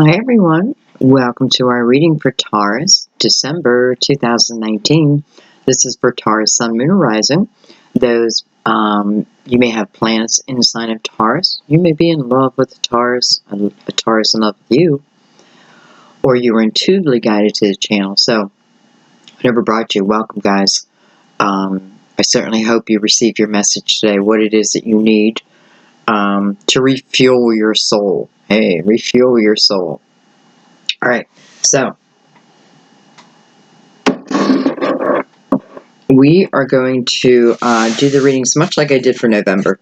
Hi everyone, welcome to our reading for Taurus, December 2019. This is for Taurus, Sun, Moon, or Rising. Those, you may have planets in the sign of Taurus. You may be in love with a Taurus in love with you, or you were intuitively guided to the channel. So, whatever brought you, welcome guys. I certainly hope you receive your message today, what it is that you need to refuel your soul. Hey, refuel your soul. All right, so we are going to do the readings much like I did for November.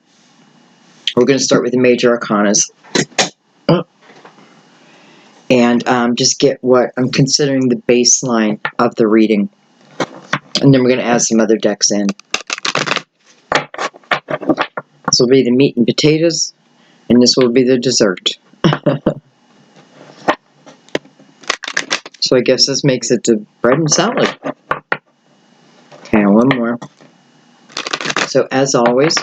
We're going to start with the major arcanas and just get what I'm considering the baseline of the reading. And then we're going to add some other decks in. This will be the meat and potatoes, and this will be the dessert. So I guess this makes it to bread and salad. Okay, one more. So as always,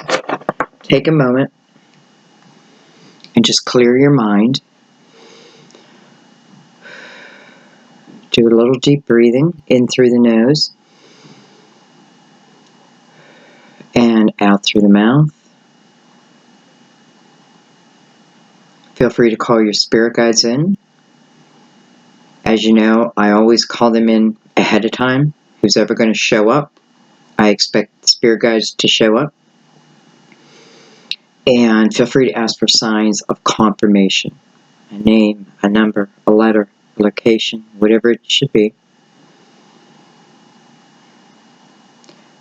take a moment and just clear your mind. Do a little deep breathing in through the nose and out through the mouth. Feel free to call your spirit guides in. As you know, I always call them in ahead of time. Who's ever going to show up, I expect the spirit guides to show up. And feel free to ask for signs of confirmation. A name, a number, a letter, a location, whatever it should be.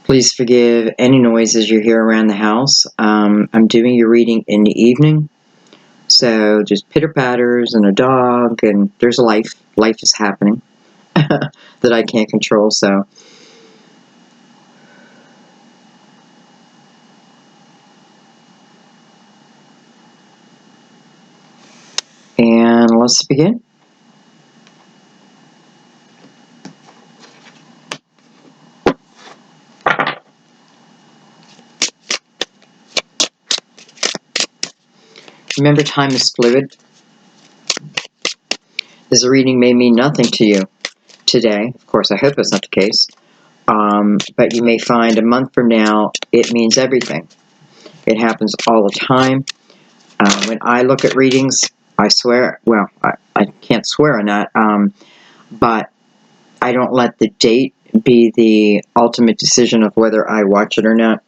Please forgive any noises you hear around the house. I'm doing your reading in the evening. So just pitter-patters and a dog, and there's life. Life is happening that I can't control, so. And let's begin. Remember, time is fluid. This reading may mean nothing to you today. Of course, I hope that's not the case. But you may find a month from now, it means everything. It happens all the time. When I look at readings, I swear, well, I can't swear on that, but I don't let the date be the ultimate decision of whether I watch it or not.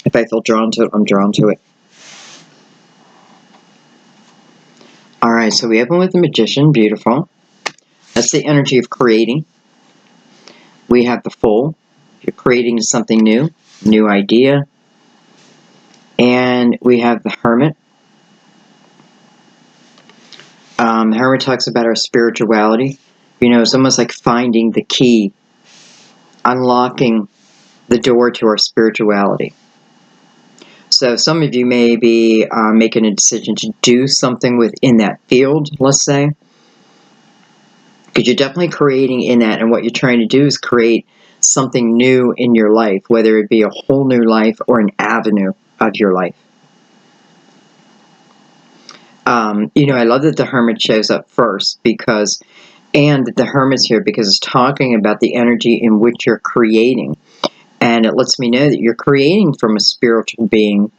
If I feel drawn to it, I'm drawn to it. Alright, so we open with the Magician, beautiful. That's the energy of creating. We have the Fool. You're creating something new, new idea. And we have the Hermit. The Hermit talks about our spirituality. You know, it's almost like finding the key, unlocking the door to our spirituality. So some of you may be making a decision to do something within that field, let's say. Because you're definitely creating in that, and what you're trying to do is create something new in your life, whether it be a whole new life or an avenue of your life. You know, I love that the Hermit shows up first, because, and that the Hermit's here because it's talking about the energy in which you're creating. And it lets me know that you're creating from a spiritual being.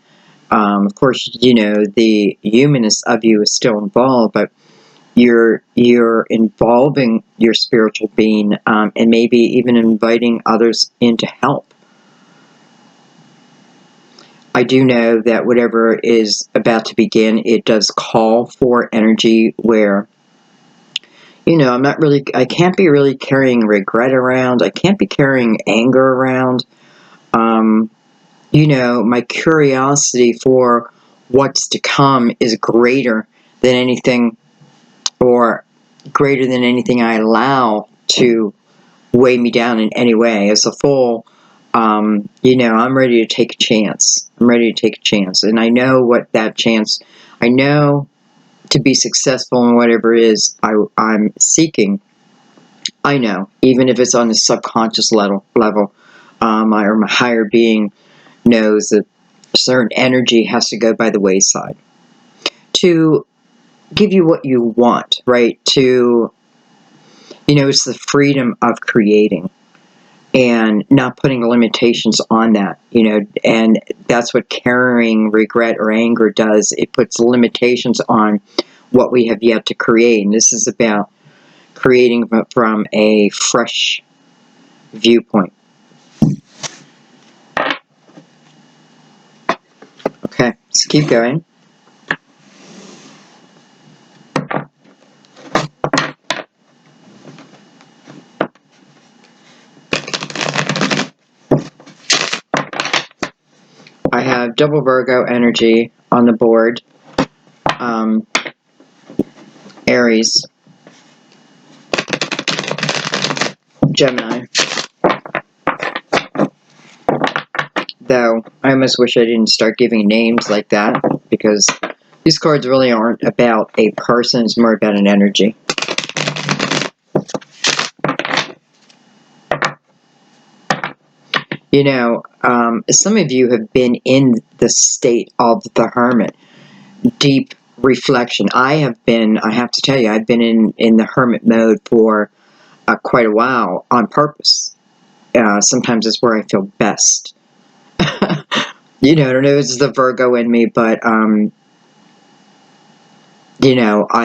Of course, you know, the humanness of you is still involved, but you're involving your spiritual being, and maybe even inviting others in to help. I do know that whatever is about to begin, it does call for energy where, you know, I can't be really carrying regret around. I can't be carrying anger around. You know, my curiosity for what's to come is greater than anything, or greater than anything I allow to weigh me down in any way. As a Fool, you know, I'm ready to take a chance. I'm ready to take a chance. And I know what that chance, I know to be successful in whatever it is I'm seeking. I know, even if it's on a subconscious level, or my higher being knows that certain energy has to go by the wayside to give you what you want, right? To, it's the freedom of creating and not putting limitations on that, and that's what carrying regret or anger does. It puts limitations on what we have yet to create. And this is about creating from a fresh viewpoint. Okay, let's keep going. I have double Virgo energy on the board. Aries, Gemini. Though I almost wish I didn't start giving names like that, because these cards really aren't about a person, it's more about an energy. Some of you have been in the state of the hermit, deep reflection. I have to tell you, I've been in the hermit mode for quite a while on purpose. Sometimes it's where I feel best. I don't know, it's the Virgo in me, but I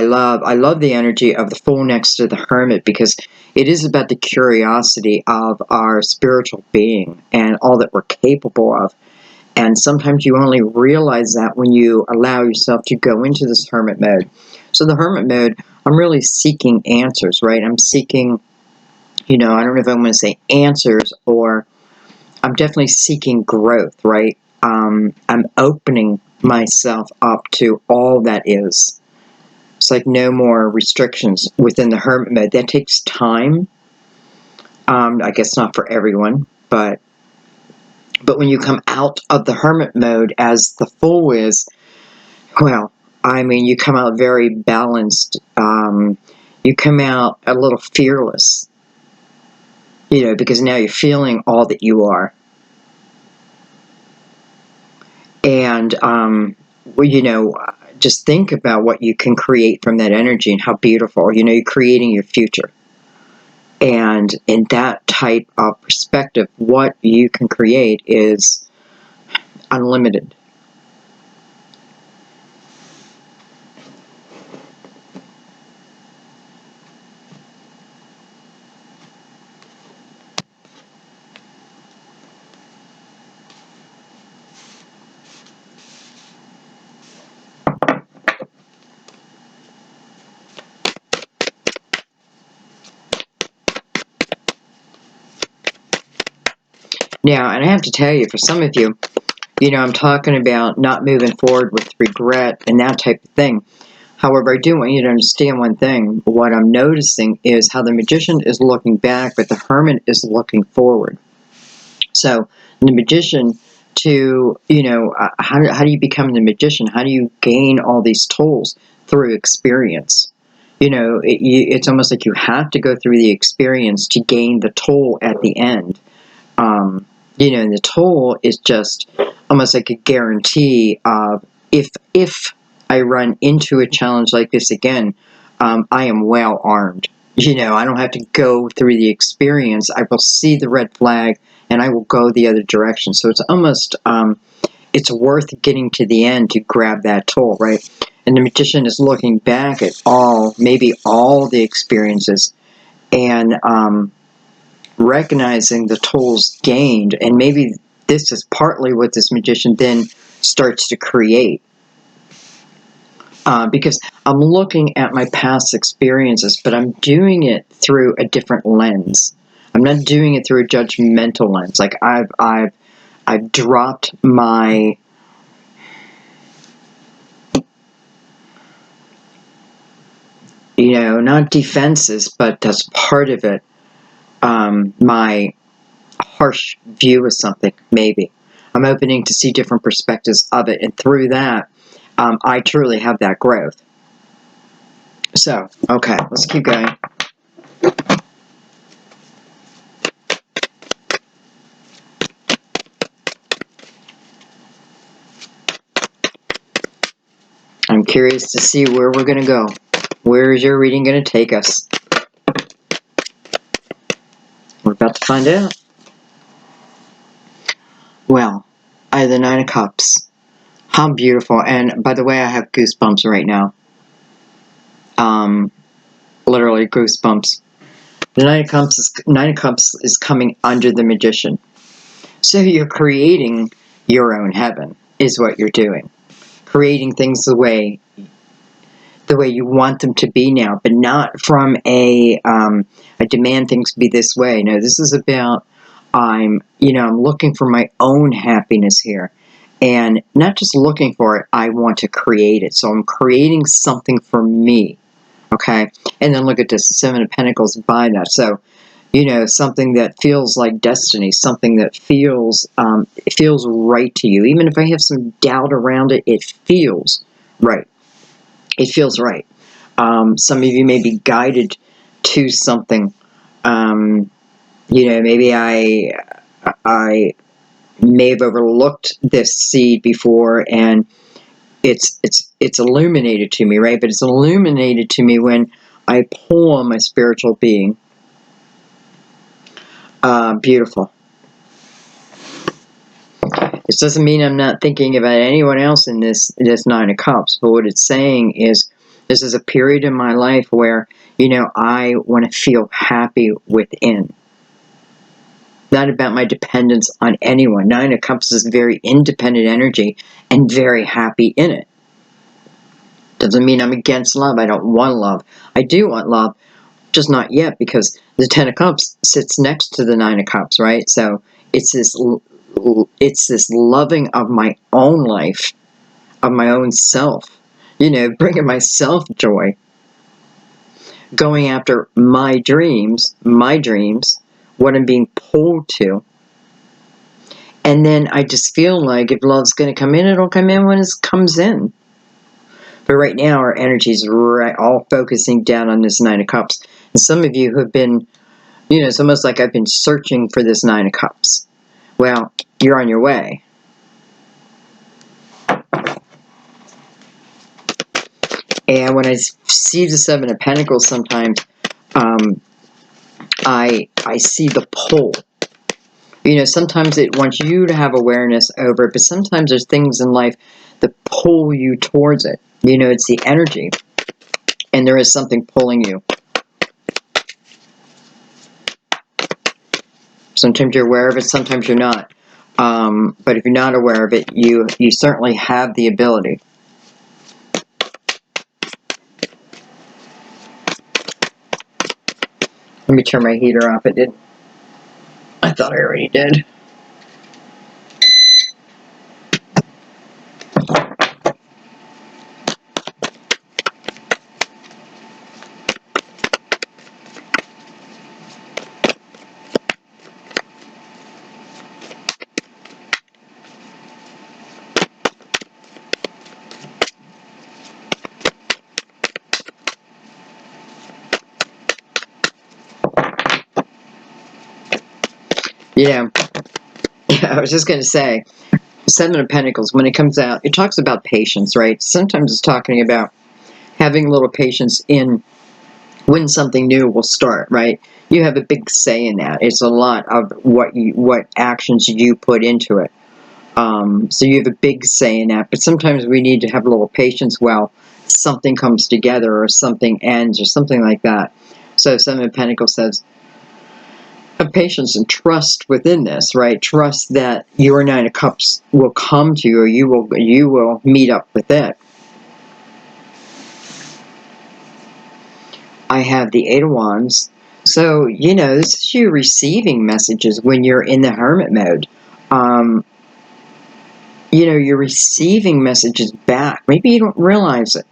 love the energy of the Fool next to the Hermit, because it is about the curiosity of our spiritual being and all that we're capable of. And sometimes you only realize that when you allow yourself to go into this Hermit mode. So the Hermit mode, I'm really seeking answers, right? I'm seeking, I don't know if I'm going to say answers, or I'm definitely seeking growth, right? I'm opening myself up to all that is. It's like no more restrictions within the hermit mode. That takes time. I guess not for everyone, but when you come out of the hermit mode as the Fool is, well, you come out very balanced. You come out a little fearless, because now you're feeling all that you are. And, just think about what you can create from that energy and how beautiful, you're creating your future. And in that type of perspective, what you can create is unlimited. Now, and I have to tell you, for some of you, I'm talking about not moving forward with regret and that type of thing. However, I do want you to understand one thing. What I'm noticing is how the Magician is looking back, but the Hermit is looking forward. So the Magician, to, how do you become the Magician? How do you gain all these tools? Through experience. It's almost like you have to go through the experience to gain the tool at the end. And the toll is just almost like a guarantee of, if I run into a challenge like this again, I am well armed. I don't have to go through the experience. I will see the red flag and I will go the other direction. So it's almost, it's worth getting to the end to grab that tool, right? And the Magician is looking back at maybe all the experiences, and recognizing the tools gained, and maybe this is partly what this Magician then starts to create. Because I'm looking at my past experiences, but I'm doing it through a different lens. I'm not doing it through a judgmental lens. Like I've dropped my not defenses, but that's part of it. My harsh view of something, maybe. I'm opening to see different perspectives of it, and through that, I truly have that growth. So, okay, let's keep going. I'm Curious to see where we're going to go. Where is your reading going to take us? We're about to find out. Well, I have the Nine of Cups. How beautiful. And by the way, I have goosebumps right now. Literally goosebumps. The Nine of Cups is coming under the Magician. So you're creating your own heaven, is what you're doing. Creating things the way you want them to be now, but not from I demand things be this way. No, this is about I'm looking for my own happiness here, and not just looking for it. I want to create it. So I'm creating something for me. Okay, and then look at this, the Seven of Pentacles by that. So something that feels like destiny, something that feels it feels right to you. Even if I have some doubt around it, it feels right. It feels right. Some of you may be guided to something. Maybe I may have overlooked this seed before, and it's illuminated to me, right? But it's illuminated to me when I pull on my spiritual being. Beautiful. This doesn't mean I'm not thinking about anyone else in this Nine of Cups, but what it's saying is this is a period in my life where, I want to feel happy within. Not about my dependence on anyone. Nine of Cups is very independent energy and very happy in it. Doesn't mean I'm against love. I don't want love. I do want love, just not yet, because the Ten of Cups sits next to the Nine of Cups, right? So it's this loving of my own life, of my own self, bringing myself joy, going after my dreams, what I'm being pulled to. And then I just feel like if love's going to come in, it'll come in when it comes in. But right now, our energy is all focusing down on this Nine of Cups. And some of you have been, it's almost like I've been searching for this Nine of Cups. Well, you're on your way. And when I see the Seven of Pentacles, sometimes I see the pull. Sometimes it wants you to have awareness over it, but sometimes there's things in life that pull you towards it. It's the energy, and there is something pulling you. Sometimes you're aware of it, sometimes you're not. But if you're not aware of it, you certainly have the ability. Let me turn my heater off. It did. I thought I already did. I was just going to say, Seven of Pentacles, when it comes out, it talks about patience, right? Sometimes it's talking about having a little patience in when something new will start, right? You have a big say in that. It's a lot of what actions you put into it. So you have a big say in that. But sometimes we need to have a little patience while something comes together or something ends or something like that. So Seven of Pentacles says, have patience and trust within this, right? Trust that your Nine of Cups will come to you, or you will meet up with it. I have the Eight of Wands. So, this is you receiving messages when you're in the hermit mode. You're receiving messages back. Maybe you don't realize it.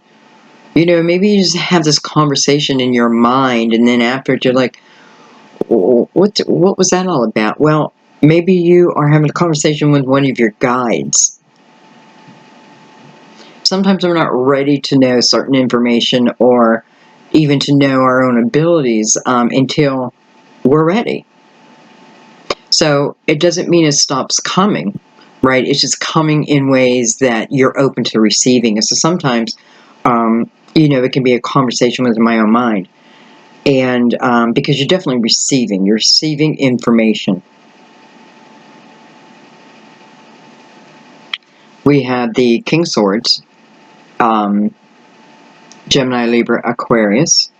Maybe you just have this conversation in your mind, and then after you're like, what was that all about? Well, maybe you are having a conversation with one of your guides. Sometimes we're not ready to know certain information or even to know our own abilities until we're ready. So it doesn't mean it stops coming, right? It's just coming in ways that you're open to receiving. And so sometimes You know, it can be a conversation within my own mind. And because you're definitely you're receiving information. We have the King Swords, Gemini, Libra, Aquarius,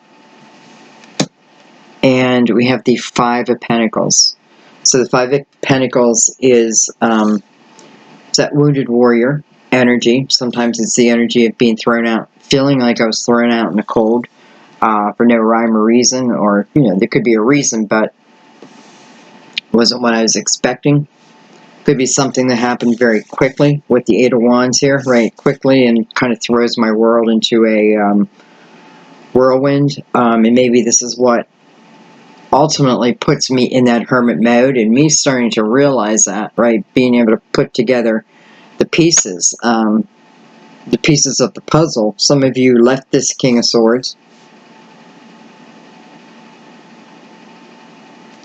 and we have the Five of Pentacles. So the Five of Pentacles is that wounded warrior energy. Sometimes it's the energy of being thrown out, feeling like I was thrown out in the cold for no rhyme or reason, or, you know, there could be a reason, but it wasn't what I was expecting. Could be something that happened very quickly with the Eight of Wands here, right? Quickly, and kind of throws my world into a whirlwind. And maybe this is what ultimately puts me in that hermit mode, and me starting to realize that, right? Being able to put together the pieces of the puzzle. Some of you left this King of Swords.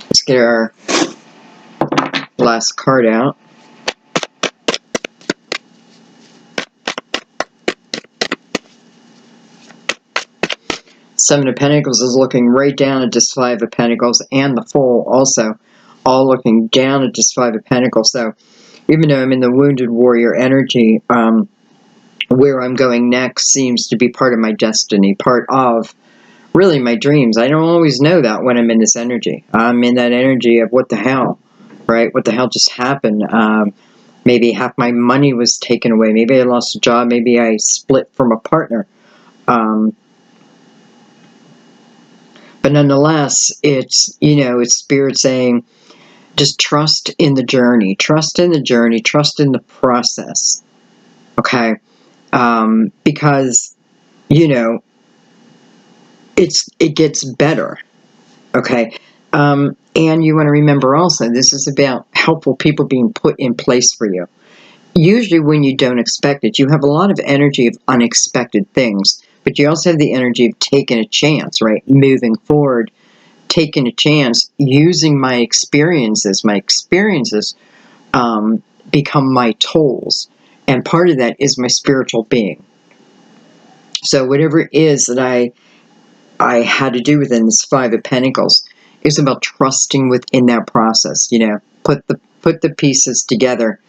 Let's get our last card out. Seven of Pentacles is looking right down at this Five of Pentacles, and the Fool also, all looking down at this Five of Pentacles. So even though I'm in the wounded warrior energy, where I'm going next seems to be part of my destiny, part of really my dreams. I don't always know that when I'm in this energy. I'm in that energy of what the hell, right? What the hell just happened? Maybe half my money was taken away. Maybe I lost a job. Maybe I split from a partner. But nonetheless, it's, you know, it's Spirit saying, just trust in the journey. Trust in the journey. Trust in the process. Okay? Because, you know, it gets better. Okay? And you want to remember also, this is about helpful people being put in place for you. Usually when you don't expect it, you have a lot of energy of unexpected things, but you also have the energy of taking a chance, right? Moving forward, taking a chance, using my experiences. My experiences become my tools. And part of that is my spiritual being. So whatever it is that I had to do within this Five of Pentacles, it's about trusting within that process, you know, put the pieces together.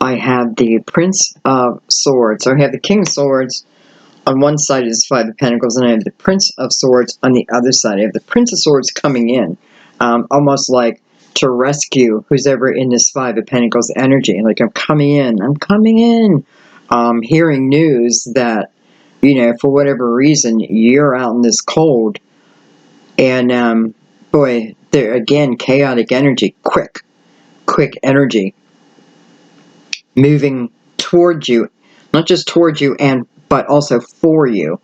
I have the Prince of Swords. So I have the King of Swords on one side of this Five of Pentacles, and I have the Prince of Swords on the other side. I have the Prince of Swords coming in, almost like to rescue who's ever in this Five of Pentacles energy. Like, I'm coming in. Hearing news that, you know, for whatever reason, you're out in this cold, and boy, there again, chaotic energy, quick energy, moving towards you, not just towards you, but also for you.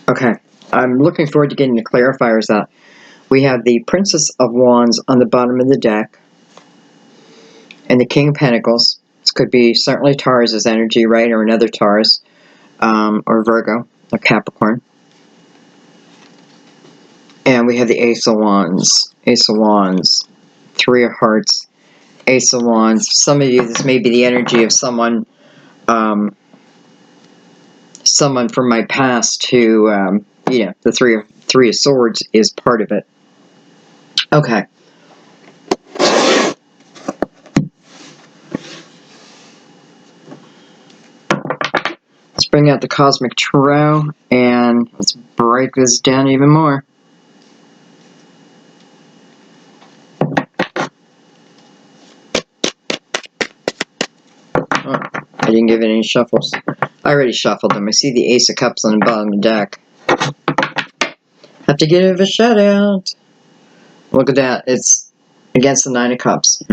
Okay, I'm looking forward to getting the clarifiers out. We have the Princess of Wands on the bottom of the deck, and the King of Pentacles. This could be certainly Taurus's energy, right, or another Taurus, or Virgo, or Capricorn. And we have the Ace of Wands, Three of Hearts, Ace of Wands. Some of you, this may be the energy of someone from my past who, you know, the Three of Swords is part of it. Okay. Let's bring out the Cosmic Tarot, and let's break this down even more. Oh, I didn't give it any shuffles. I already shuffled them. I see the Ace of Cups on the bottom of the deck. Have to give a shout out. Look at that. It's against the Nine of Cups.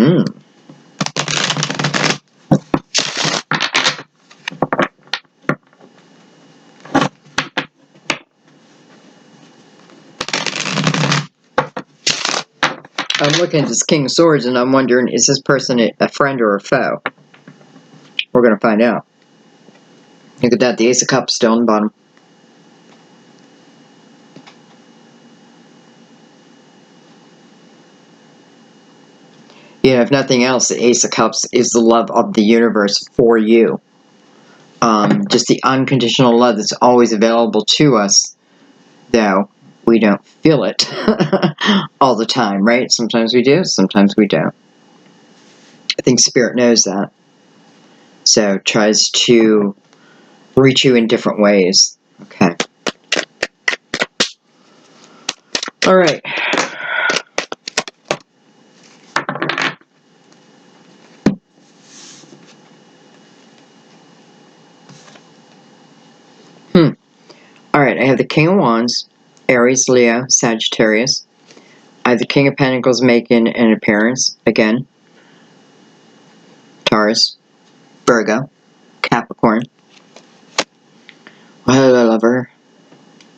I'm looking at this King of Swords and I'm wondering, is this person a friend or a foe? We're going to find out. Look at that, the Ace of Cups still on the bottom. You know, if nothing else, the Ace of Cups is the love of the universe for you. Just the unconditional love that's always available to us, though we don't feel it all the time, right? Sometimes we do, sometimes we don't. I think Spirit knows that. So tries to reach you in different ways. Okay. All right. All right, I have the King of Wands, Aries, Leo, Sagittarius. I have the King of Pentacles making an appearance again. Taurus, Virgo, Capricorn. Hello, lover.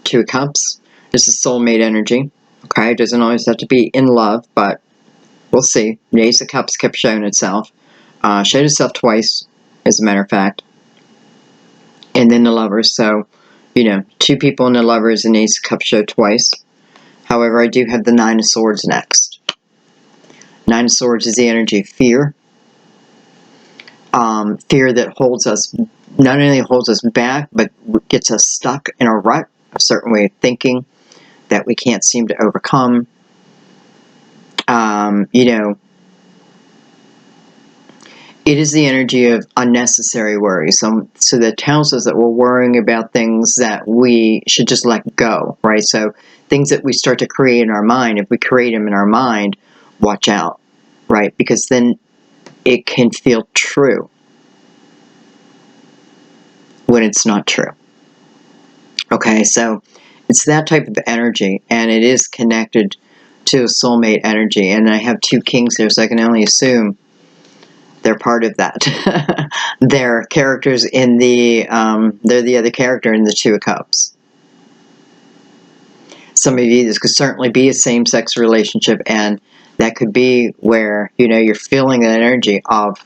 Two of Cups. This is soulmate energy. Okay, it doesn't always have to be in love, but we'll see. The Ace of Cups kept showing itself. Showed itself twice, as a matter of fact. And then the Lovers. So, you know, two people in the Lovers and Ace of Cups showed twice. However, I do have the Nine of Swords next. Nine of Swords is the energy of fear. Fear that holds us, not only holds us back, but gets us stuck in a rut, a certain way of thinking that we can't seem to overcome. You know, it is the energy of unnecessary worry. So that tells us that we're worrying about things that we should just let go, right? So things that we start to create in our mind, if we create them in our mind, watch out, right? Because then it can feel true when it's not true. Okay, so it's that type of energy, and it is connected to a soulmate energy. And I have two kings here, so I can only assume they're part of that. They're characters in the, they're the other character in the Two of Cups. Some of you, this could certainly be a same-sex relationship, and that could be where, you know, you're feeling the energy of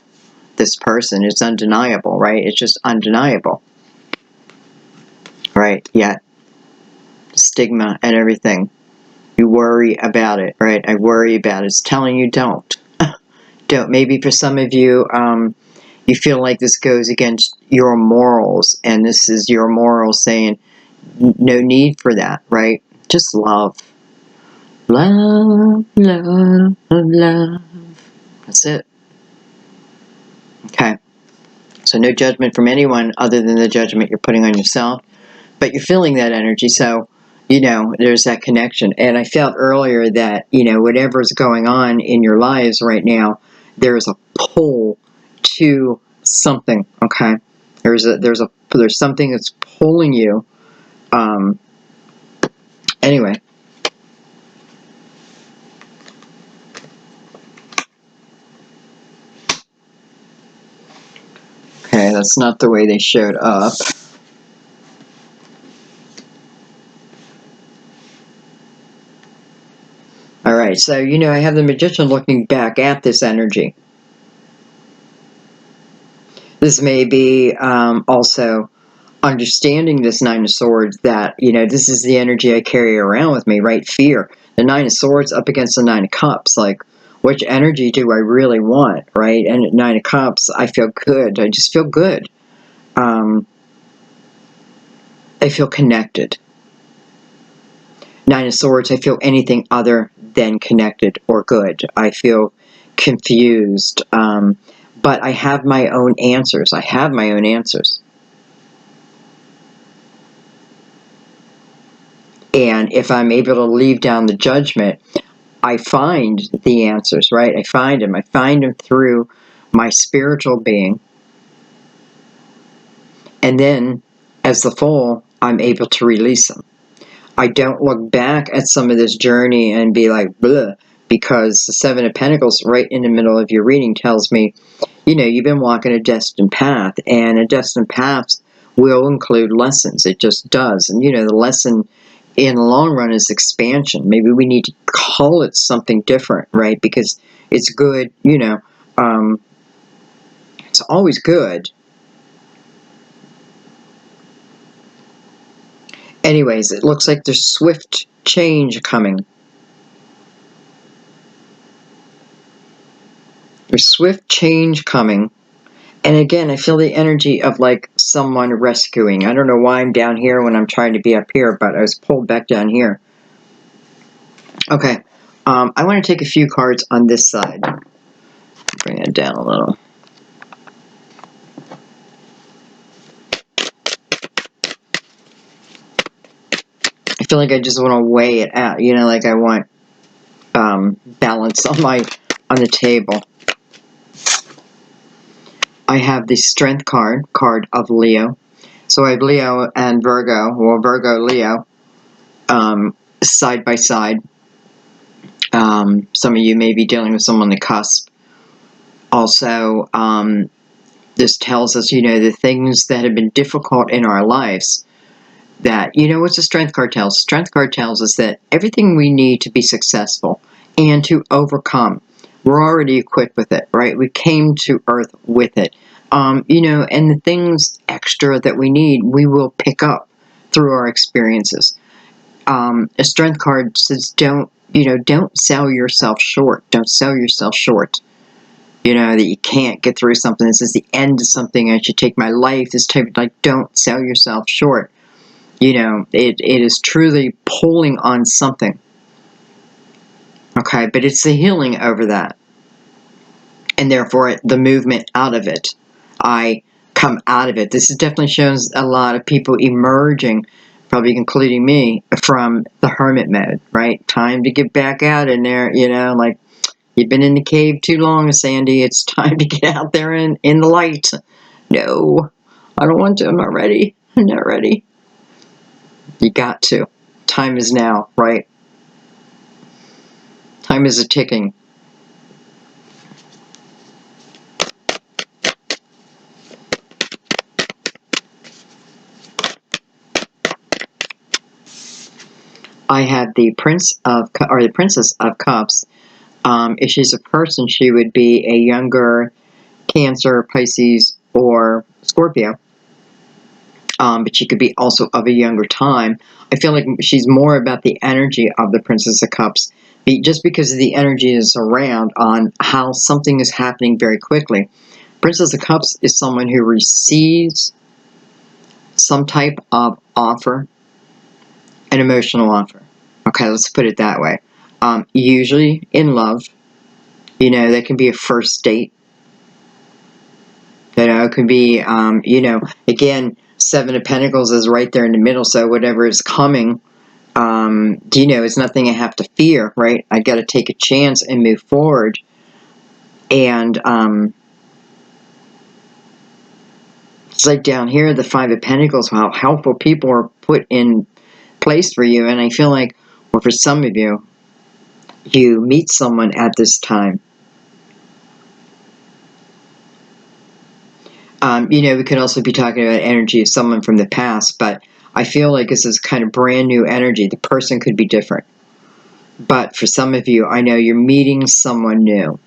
this person. It's undeniable, right? It's just undeniable. Right, yet stigma and everything. You worry about it, right? I worry about it. It's telling you don't. Don't. Maybe for some of you, you feel like this goes against your morals, and this is your morals saying, no need for that, right? Just love. Love, love, love. That's it. Okay. So no judgment from anyone other than the judgment you're putting on yourself. But you're feeling that energy, so, you know, there's that connection. And I felt earlier that, you know, whatever's going on in your lives right now, there's a pull to something, okay? There's something that's pulling you. Anyway. Okay, that's not the way they showed up. Alright, so, you know, I have the Magician looking back at this energy. This may be also understanding this Nine of Swords, that, you know, this is the energy I carry around with me, right? Fear. The Nine of Swords up against the Nine of Cups. Like, which energy do I really want, right? And at Nine of Cups, I feel good. I just feel good. I feel connected. Nine of Swords, I feel anything other than connected or good. I feel confused. But I have my own answers. I have my own answers. And if I'm able to leave down the judgment, I find the answers, right? I find them. I find them through my spiritual being. And then, as the Fool, I'm able to release them. I don't look back at some of this journey and be like, bleh, because the Seven of Pentacles right in the middle of your reading tells me, you know, you've been walking a destined path, and a destined path will include lessons. It just does. And, you know, the lesson in the long run is expansion. Maybe we need to call it something different, right? Because it's good, it's always good. Anyways, it looks like there's swift change coming. There's swift change coming. And again, I feel the energy of like someone rescuing. I don't know why I'm down here when I'm trying to be up here, but I was pulled back down here. Okay. I want to take a few cards on this side. Bring it down a little. I feel like I just want to weigh it out. Like I want balance on the table. I have the Strength card of Leo. So I have Leo and Virgo, or Virgo, Leo, side by side. Some of you may be dealing with someone on the cusp. Also, this tells us, the things that have been difficult in our lives. That, what's the Strength card tells? Strength card tells us that everything we need to be successful and to overcome, we're already equipped with it, right? We came to Earth with it. And the things extra that we need, we will pick up through our experiences. A Strength card says, don't sell yourself short. Don't sell yourself short. That you can't get through something. This is the end of something. I should take my life. This type of, don't sell yourself short. It is truly pulling on something. Okay, but it's the healing over that. And therefore, the movement out of it. I come out of it. This definitely shows a lot of people emerging, probably including me, from the hermit mode, right? Time to get back out in there, like you've been in the cave too long, Sandy. It's time to get out there in the light. No, I don't want to. I'm not ready. I'm not ready. You got to. Time is now, right? Time is a ticking. I have the Princess of Cups. If she's a person, she would be a younger Cancer, Pisces, or Scorpio. But she could be also of a younger time. I feel like she's more about the energy of the Princess of Cups, just because of the energy is around on how something is happening very quickly. Princess of Cups is someone who receives some type of offer, an emotional offer. Okay, let's put it that way. Usually in love, that can be a first date. It could be, again, Seven of Pentacles is right there in the middle, so whatever is coming, it's nothing I have to fear, right? I got to take a chance and move forward. And it's like down here, the Five of Pentacles, how helpful people are put in place for you. And I feel like, well, for some of you, you meet someone at this time. We could also be talking about energy of someone from the past, but I feel like this is kind of brand new energy. The person could be different. But for some of you, I know you're meeting someone new.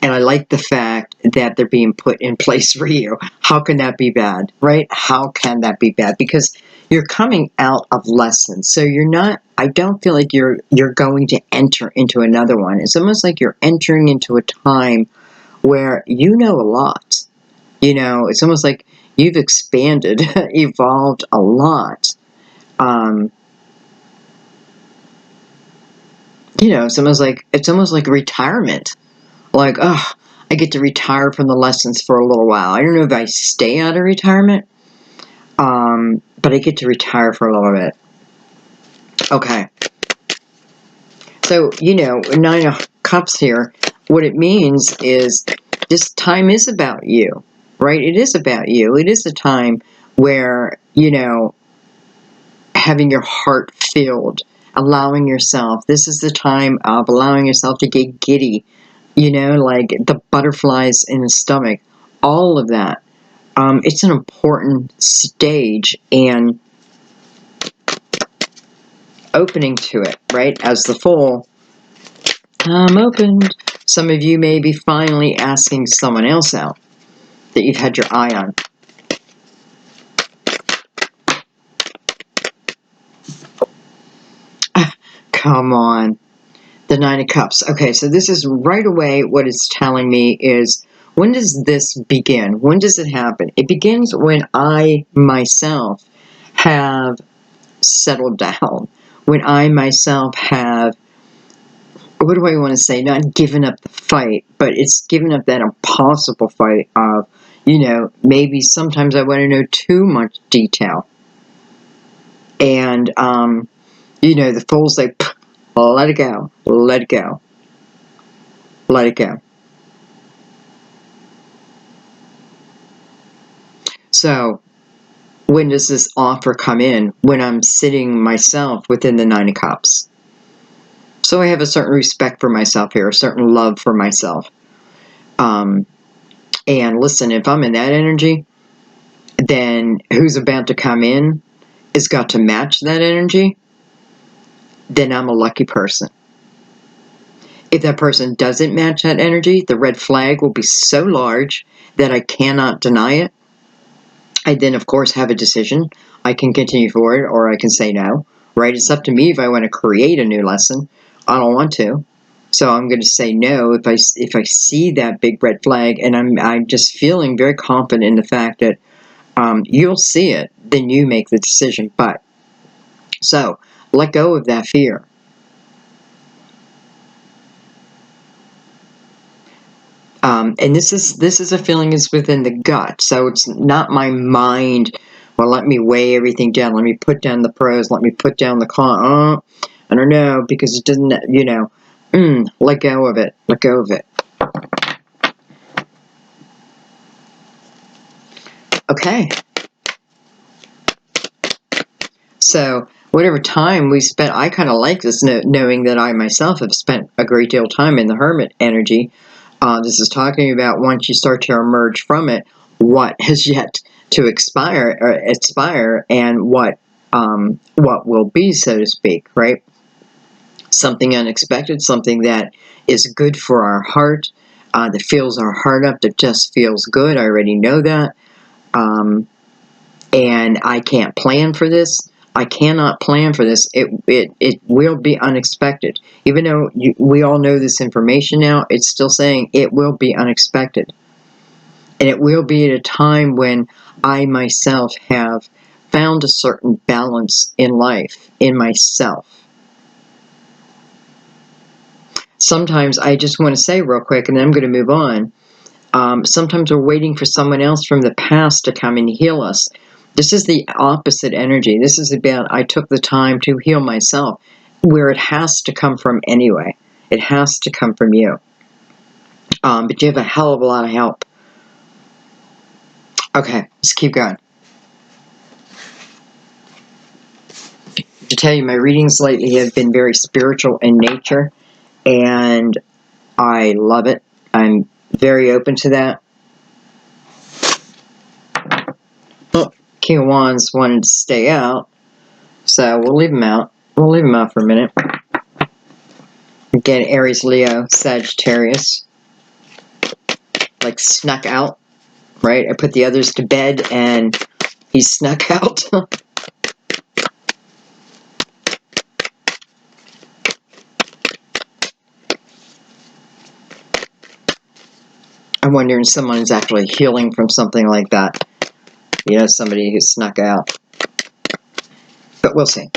And I like the fact that they're being put in place for you. How can that be bad, right? How can that be bad? Because you're coming out of lessons. So you're not, I don't feel like you're going to enter into another one. It's almost like you're entering into a time where you know a lot. It's almost like you've expanded, evolved a lot. It's almost like retirement. Like, oh, I get to retire from the lessons for a little while. I don't know if I stay out of retirement, but I get to retire for a little bit. Okay. So, Nine of Cups here, what it means is this time is about you, right? It is about you. It is a time where, having your heart filled, allowing yourself, this is the time of allowing yourself to get giddy, like the butterflies in the stomach, all of that. It's an important stage, and opening to it, right? As the Fool, I'm opened. Some of you may be finally asking someone else out that you've had your eye on. Come on. The Nine of Cups. Okay, so this is right away what it's telling me is, when does this begin? When does it happen? It begins when I myself have settled down. When I myself have, what do I want to say? Not given up the fight, but it's given up that impossible fight of, maybe sometimes I want to know too much detail. And, the Fool's like, let it go, let it go, let it go. So, when does this offer come in? When I'm sitting myself within the Nine of Cups. So I have a certain respect for myself here, a certain love for myself. And listen, if I'm in that energy, then who's about to come in has got to match that energy. Then I'm a lucky person. If that person doesn't match that energy, the red flag will be so large that I cannot deny it. I then, of course, have a decision. I can continue forward or I can say no, right? It's up to me if I want to create a new lesson. I don't want to. So I'm going to say no if I see that big red flag, and I'm just feeling very confident in the fact that you'll see it, then you make the decision. But so let go of that fear. And this is a feeling is within the gut, so it's not my mind. Well, let me weigh everything down. Let me put down the pros. Let me put down the con. I don't know, because it doesn't. Let go of it. Let go of it. Okay. So whatever time we spent, I kind of like this, knowing that I myself have spent a great deal of time in the Hermit energy. This is talking about once you start to emerge from it, what has yet to expire, and what will be, so to speak, right? Something unexpected, something that is good for our heart, that fills our heart up, that just feels good. I already know that. And I can't plan for this. I cannot plan for this. It will be unexpected. Even though we all know this information now, it's still saying it will be unexpected. And it will be at a time when I myself have found a certain balance in life, in myself. Sometimes I just want to say real quick, and then I'm going to move on. Sometimes we're waiting for someone else from the past to come and heal us. This is the opposite energy. This is about, I took the time to heal myself, where it has to come from anyway. It has to come from you. But you have a hell of a lot of help. Okay, let's keep going. To tell you, my readings lately have been very spiritual in nature, and I love it. I'm very open to that. Oh, King of Wands wanted to stay out, so we'll leave him out. We'll leave him out for a minute. Again, Aries, Leo, Sagittarius. Like snuck out, right? I put the others to bed and he snuck out. I'm wondering if someone is actually healing from something like that. Somebody who snuck out. But we'll see.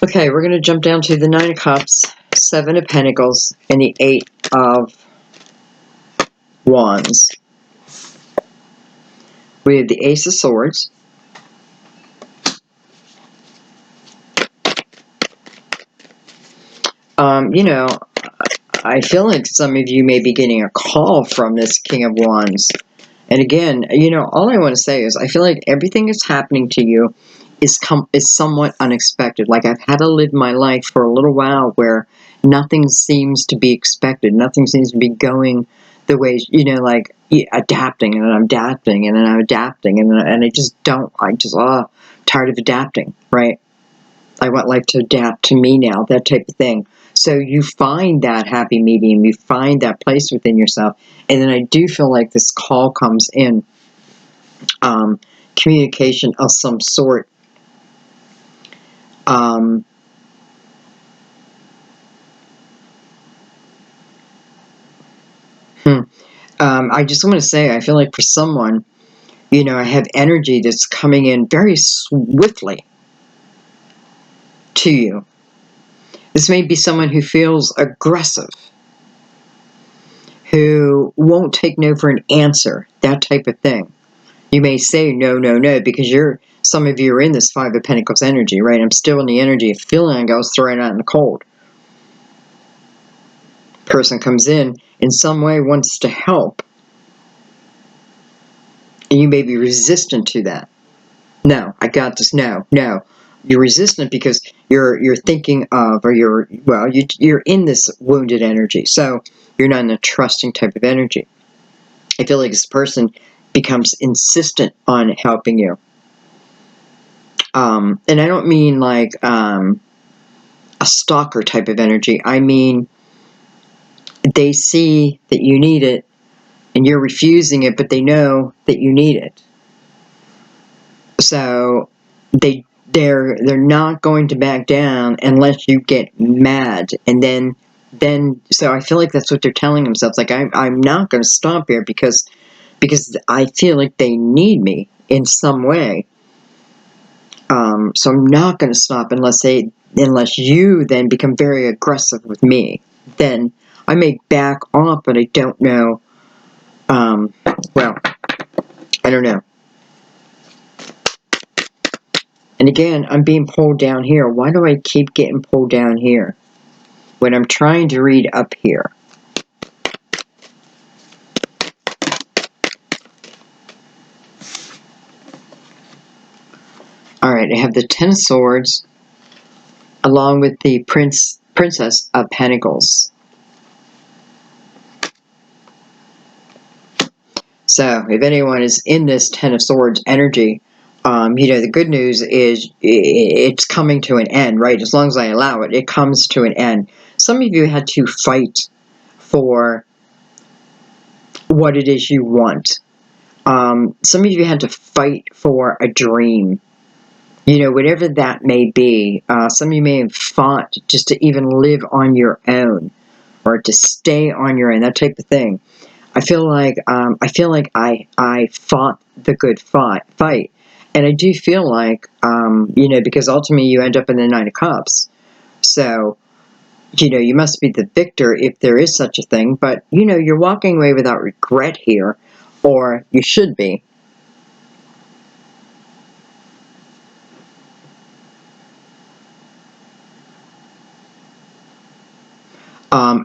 Okay, we're going to jump down to the Nine of Cups, Seven of Pentacles, and the Eight of Wands. We have the Ace of Swords. I feel like some of you may be getting a call from this King of Wands. And again, all I want to say is I feel like everything that's happening to you is somewhat unexpected. Like I've had to live my life for a little while where nothing seems to be expected. Nothing seems to be going the ways, you know, like adapting, and I'm adapting, and then I'm adapting, and I just don't, tired of adapting, right? I want life to adapt to me now, that type of thing. So you find that happy medium, you find that place within yourself. And then I do feel like this call comes in, communication of some sort. I just want to say, I feel like for someone, you know, I have energy that's coming in very swiftly to you. This may be someone who feels aggressive, who won't take no for an answer, that type of thing. You may say no, no, no, because some of you are in this Five of Pentacles energy, right? I'm still in the energy of feeling like I was thrown out in the cold. Person comes in some way wants to help, and you may be resistant to that. No, I got this. No, no. You're resistant because you're thinking of, or you're in this wounded energy. So you're not in a trusting type of energy. I feel like this person becomes insistent on helping you. And I don't mean like a stalker type of energy. I mean, they see that you need it and you're refusing it, but they know that you need it. So they're not going to back down unless you get mad. And then so I feel like that's what they're telling themselves. Like, I'm not going to stop here because I feel like they need me in some way. So I'm not going to stop unless you then become very aggressive with me. Then I may back off, but I don't know. Well, I don't know. And again, I'm being pulled down here. Why do I keep getting pulled down here when I'm trying to read up here? All right, I have the Ten of Swords along with the Princess of Pentacles. So if anyone is in this Ten of Swords energy, you know, the good news is it's coming to an end, right? As long as I allow it, it comes to an end. Some of you had to fight for what it is you want. Some of you had to fight for a dream. You know, whatever that may be. Some of you may have fought just to even live on your own, or to stay on your own, that type of thing. I feel like I fought the good fight, and I do feel like you know, because ultimately you end up in the Nine of Cups. So, you know, you must be the victor if there is such a thing. But you know, you're walking away without regret here, or you should be.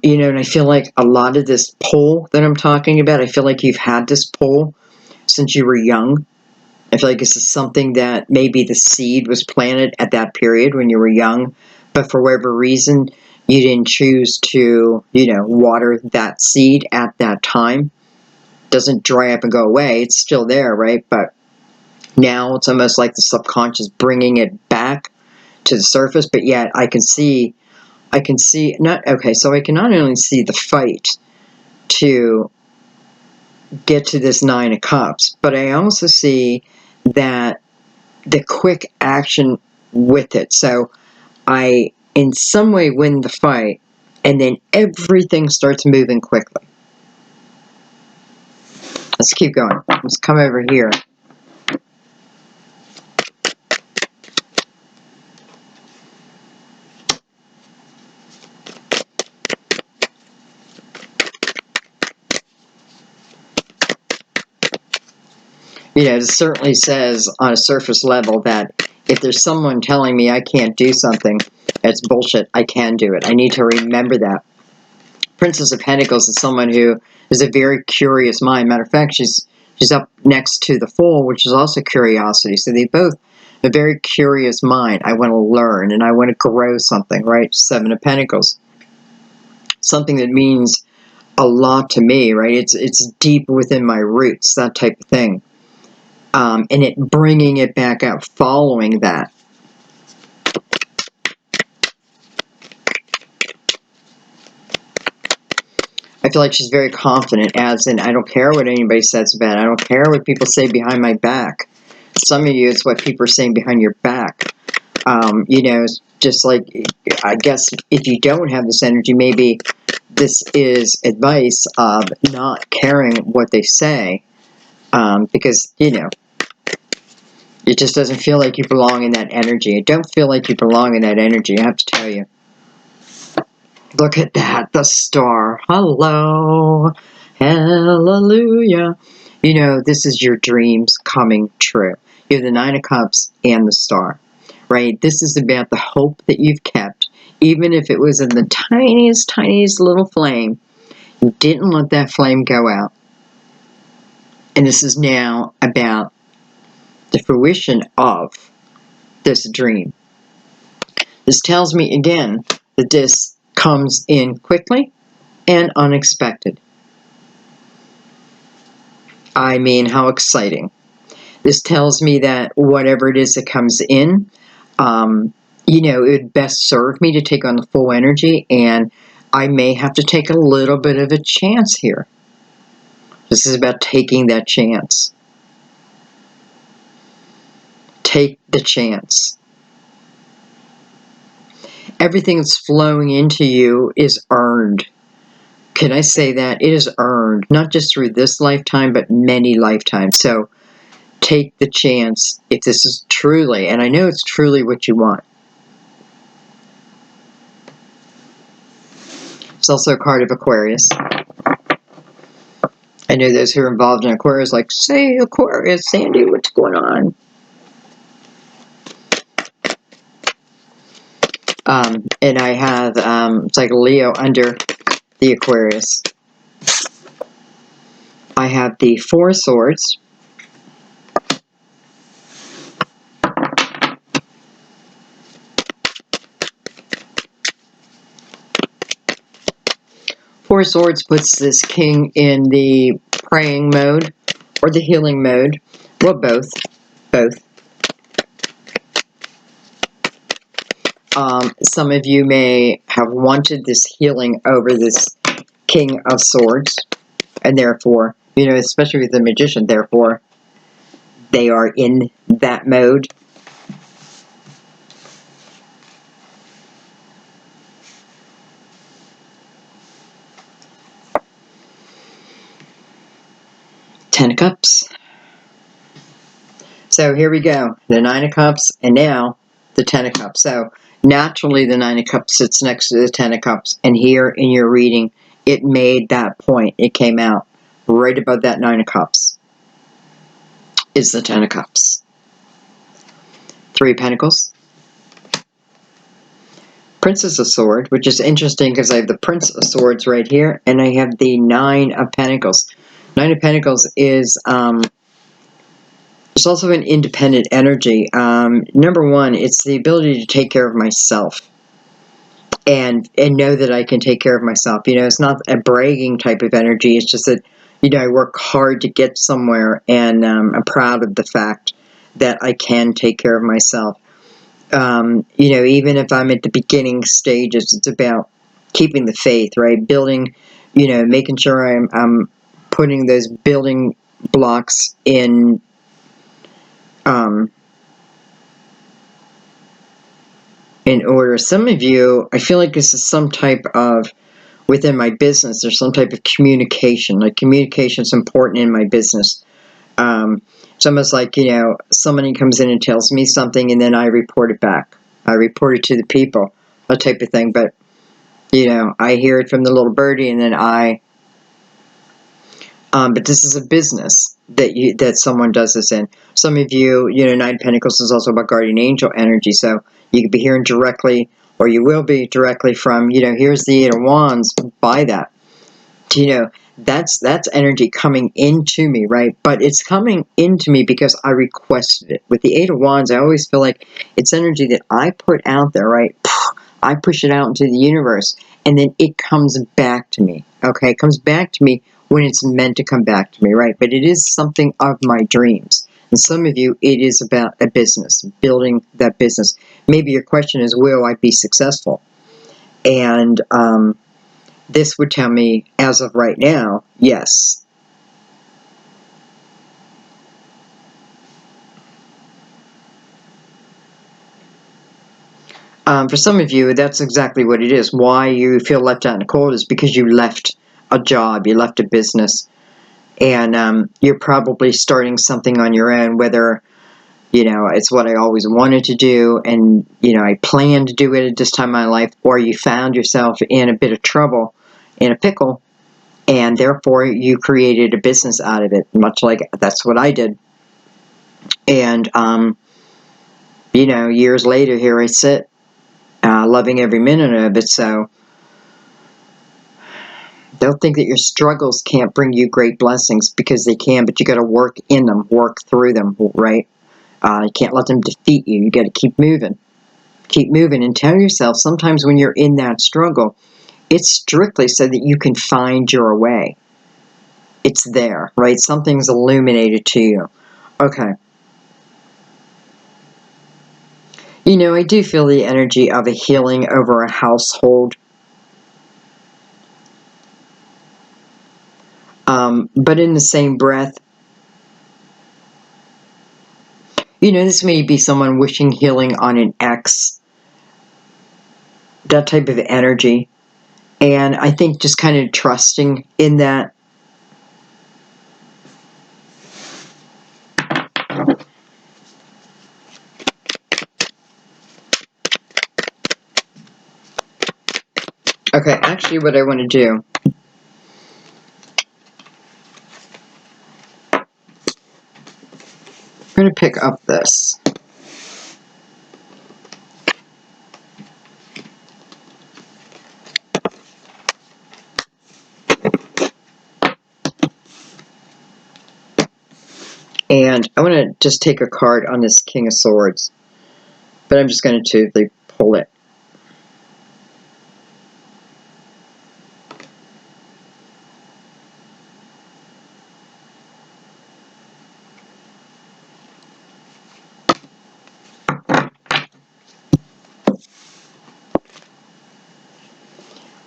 You know, and I feel like a lot of this pull that I'm talking about, I feel like you've had this pull since you were young. I feel like this is something that maybe the seed was planted at that period when you were young, but for whatever reason, you didn't choose to, you know, water that seed at that time. It doesn't dry up and go away. It's still there, right? But now it's almost like the subconscious bringing it back to the surface, but yet I can see not, okay, so I can not only see the fight to get to this Nine of Cups, but I also see that the quick action with it. So I, in some way, win the fight, and then everything starts moving quickly. Let's keep going. Let's come over here. You know, it certainly says on a surface level that if there's someone telling me I can't do something, it's bullshit. I can do it. I need to remember that. Princess of Pentacles is someone who is a very curious mind. Matter of fact, she's up next to the Fool, which is also curiosity. So they both have a very curious mind. I want to learn and I want to grow something, right? Seven of Pentacles. Something that means a lot to me, right? It's deep within my roots, that type of thing. And it bringing it back out following that. I feel like she's very confident, as in, I don't care what anybody says about it. I don't care what people say behind my back. Some of you, it's what people are saying behind your back. You know, just like, I guess if you don't have this energy, maybe this is advice of not caring what they say, because, you know, it just doesn't feel like you belong in that energy. It don't feel like you belong in that energy, I have to tell you. Look at that, the star. Hello, hallelujah. You know, this is your dreams coming true. You have the Nine of Cups and the star, right? This is about the hope that you've kept, even if it was in the tiniest, tiniest little flame. You didn't let that flame go out. And this is now about the fruition of this dream. This tells me again that this comes in quickly and unexpected. I mean, how exciting. This tells me that whatever it is that comes in, you know, it would best serve me to take on the full energy, and I may have to take a little bit of a chance here. This is about taking that chance. Take the chance. Everything that's flowing into you is earned. Can I say that? It is earned, not just through this lifetime, but many lifetimes. So take the chance if this is truly, and I know it's truly what you want. It's also a card of Aquarius. I know those who are involved in Aquarius like, say Aquarius, Sandy, what's going on? And I have, it's like Leo under the Aquarius. I have the Four of Swords. Four of Swords puts this king in the praying mode or the healing mode. Well, both. Both. Some of you may have wanted this healing over this King of Swords, and therefore, you know, especially with the Magician, therefore, they are in that mode. Ten of Cups. So here we go. The Nine of Cups, and now the Ten of Cups. So naturally, the Nine of Cups sits next to the Ten of Cups, and here in your reading, it made that point. It came out right above that Nine of Cups is the Ten of Cups. Three of Pentacles. Princess of Swords, which is interesting because I have the Prince of Swords right here, and I have the Nine of Pentacles. Nine of Pentacles is it's also an independent energy. Number one, it's the ability to take care of myself and know that I can take care of myself. You know, it's not a bragging type of energy. It's just that, you know, I work hard to get somewhere, and I'm proud of the fact that I can take care of myself. You know, even if I'm at the beginning stages, it's about keeping the faith, right? Building, you know, making sure I'm putting those building blocks in order. Some of you, I feel like this is some type of, within my business, there's some type of communication. Like, communication is important in my business. It's almost like, you know, somebody comes in and tells me something, and then I report it back. I report it to the people, that type of thing. But, you know, I hear it from the little birdie, and then but this is a business that someone does this in. Some of you, you know, Nine Pentacles is also about guardian angel energy, so you could be hearing directly, or you will be directly from, you know, here's the Eight of Wands, buy that. You know, that's energy coming into me, right? But it's coming into me because I requested it. With the Eight of Wands, I always feel like it's energy that I put out there, right? I push it out into the universe, and then it comes back to me. Okay, it comes back to me when it's meant to come back to me, right? But it is something of my dreams. And some of you, it is about a business, building that business. Maybe your question is, will I be successful? And this would tell me, as of right now, yes. For some of you, that's exactly what it is. Why you feel left out in the cold is because you left a job, you left a business, and you're probably starting something on your own, whether, it's what I always wanted to do, and, I planned to do it at this time in my life, or you found yourself in a bit of trouble, in a pickle, and therefore you created a business out of it, much like that's what I did. And, years later, here I sit, loving every minute of it. So don't think that your struggles can't bring you great blessings, because they can, but you got to work in them, work through them, right? You can't let them defeat you. You got to keep moving, and tell yourself sometimes when you're in that struggle, it's strictly so that you can find your way. It's there, right? Something's illuminated to you. Okay. I do feel the energy of a healing over a household. But in the same breath, this may be someone wishing healing on an ex, that type of energy. And I think just kind of trusting in that. Okay, actually what I want to do, I'm going to pick up this. And I want to just take a card on this King of Swords. But I'm just going to pull it.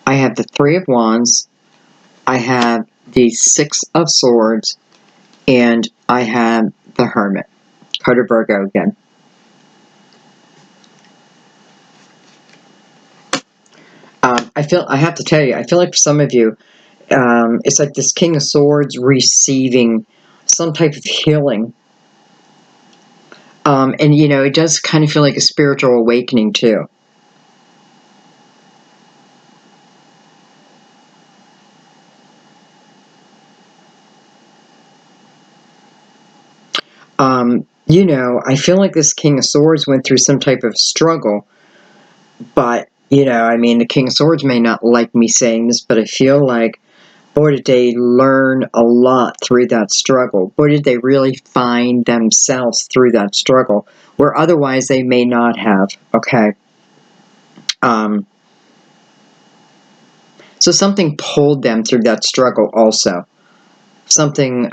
I have the Three of Wands, I have the Six of Swords, and I have the Hermit. Card of Virgo again. I have to tell you, I feel like for some of you, it's like this King of Swords receiving some type of healing. And, it does kind of feel like a spiritual awakening, too. I feel like this King of Swords went through some type of struggle, but, the King of Swords may not like me saying this, but I feel like, boy, did they learn a lot through that struggle. Boy, did they really find themselves through that struggle, where otherwise they may not have, okay? So something pulled them through that struggle also. Something,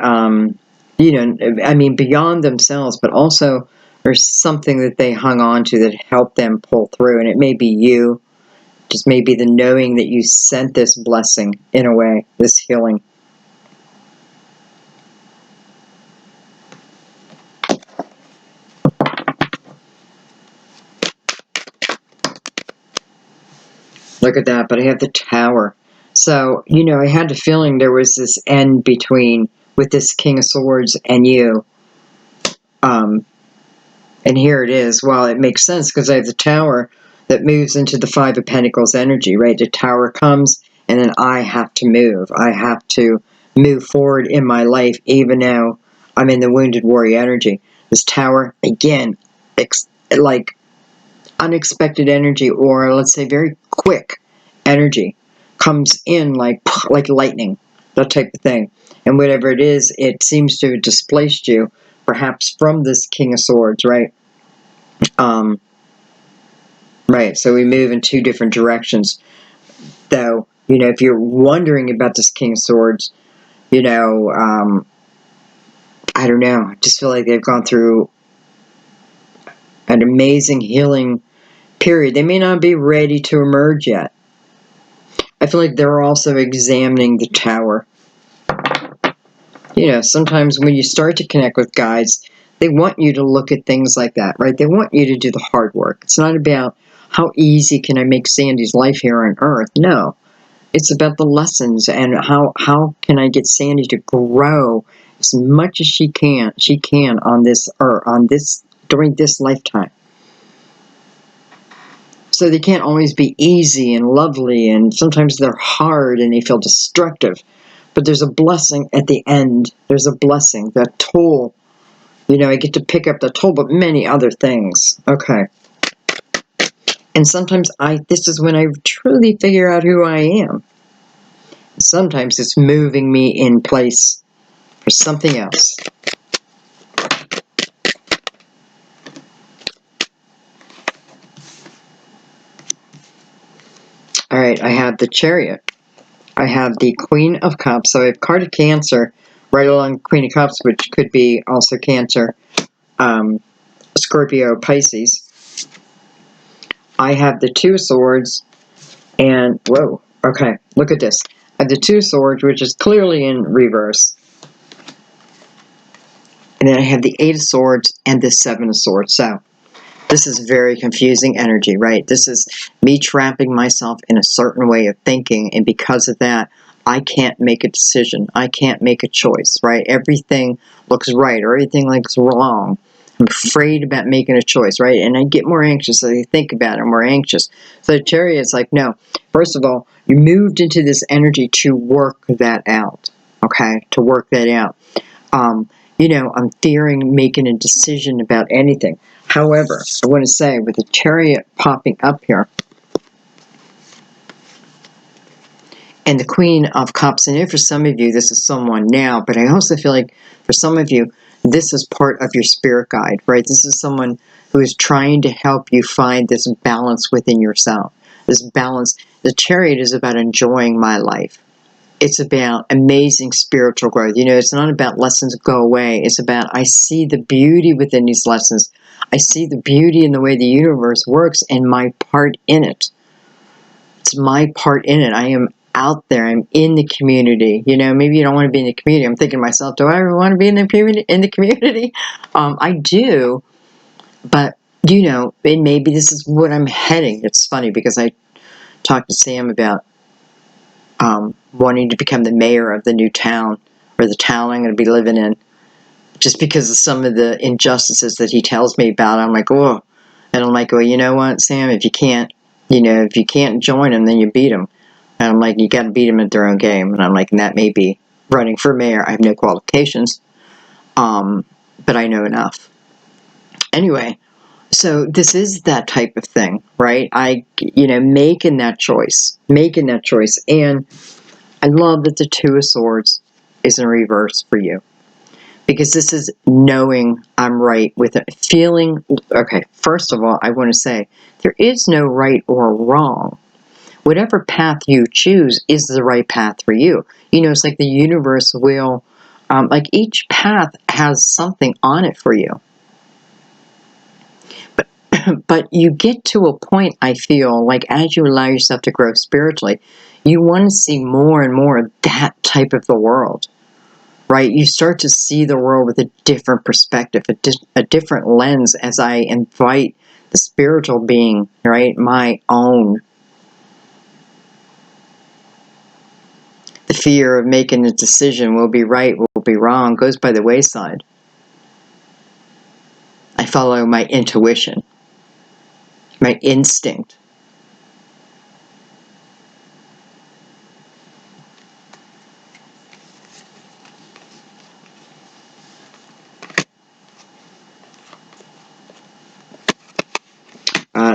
beyond themselves, but also there's something that they hung on to that helped them pull through. And it may be you, just maybe the knowing that you sent this blessing in a way, this healing. Look at that, but I have the Tower. So, I had the feeling there was this end between, with this King of Swords and you. And here it is. Well, it makes sense because I have the Tower that moves into the Five of Pentacles energy, right? The Tower comes, and then I have to move. I have to move forward in my life, even though I'm in the Wounded Warrior energy. This Tower, again, like unexpected energy, or let's say very quick energy, comes in like lightning, that type of thing. And whatever it is, it seems to have displaced you, perhaps from this King of Swords, right? Right, so we move in two different directions. Though, if you're wondering about this King of Swords, I don't know. I just feel like they've gone through an amazing healing period. They may not be ready to emerge yet. I feel like they're also examining the tower. Sometimes when you start to connect with guides, they want you to look at things like that, right? They want you to do the hard work. It's not about how easy can I make Sandy's life here on Earth. No, it's about the lessons and how can I get Sandy to grow as much as she can on this Earth, during this lifetime. So they can't always be easy and lovely, and sometimes they're hard and they feel destructive. But there's a blessing at the end. There's a blessing. That tool, I get to pick up the tool, but many other things. Okay. And sometimes this is when I truly figure out who I am. Sometimes it's moving me in place for something else. All right, I have the Chariot. I have the Queen of Cups. So I have card of Cancer right along Queen of Cups, which could be also Cancer, Scorpio, Pisces. I have the Two of Swords, and whoa, okay, look at this. I have the Two of Swords, which is clearly in reverse. And then I have the Eight of Swords and the Seven of Swords. So this is very confusing energy, right? This is me trapping myself in a certain way of thinking, and because of that, I can't make a decision. I can't make a choice, right? Everything looks right or everything looks wrong. I'm afraid about making a choice, right? And I get more anxious as I think about it. I'm more anxious. So the Chariot's like, no. First of all, you moved into this energy to work that out, okay? To work that out. I'm fearing making a decision about anything. However, I want to say, with the Chariot popping up here, and the Queen of Cups, and for some of you, this is someone now, but I also feel like for some of you, this is part of your spirit guide, right? This is someone who is trying to help you find this balance within yourself. This balance. The Chariot is about enjoying my life. It's about amazing spiritual growth. It's not about lessons go away. It's about I see the beauty within these lessons. I see the beauty in the way the universe works and my part in it. It's my part in it. I am out there. I'm in the community. Maybe you don't want to be in the community. I'm thinking to myself, do I ever want to be in the community? I do, but and maybe this is what I'm heading. It's funny because I talked to Sam about wanting to become the mayor of the new town, or the town I'm going to be living in, just because of some of the injustices that he tells me about. I'm like, oh, and I'm like, well, you know what, Sam, if you can't join them, then you beat them. And I'm like, you got to beat them at their own game. And I'm like, and that may be running for mayor. I have no qualifications, but I know enough. Anyway, so this is that type of thing, right? Making that choice, and I love that the Two of Swords is in reverse for you, because this is knowing I'm right with it. Feeling, okay, first of all, I want to say there is no right or wrong. Whatever path you choose is the right path for you. It's like the universe will, like each path has something on it for you. But you get to a point, I feel, like as you allow yourself to grow spiritually, you want to see more and more of that type of the world, right? You start to see the world with a different perspective, a different lens, as I invite the spiritual being, right, my own. The fear of making a decision, will be right, will be wrong, goes by the wayside. I follow my intuition, my instinct.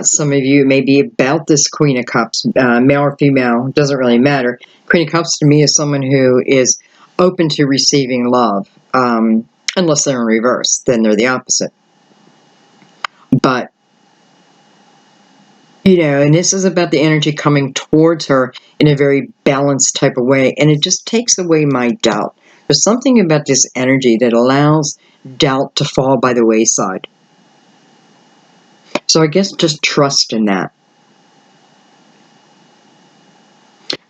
Some of you may be about this Queen of Cups, male or female, doesn't really matter. Queen of Cups to me is someone who is open to receiving love, unless they're in reverse, then they're the opposite. But And this is about the energy coming towards her in a very balanced type of way. And it just takes away my doubt. There's something about this energy that allows doubt to fall by the wayside. So I guess just trust in that.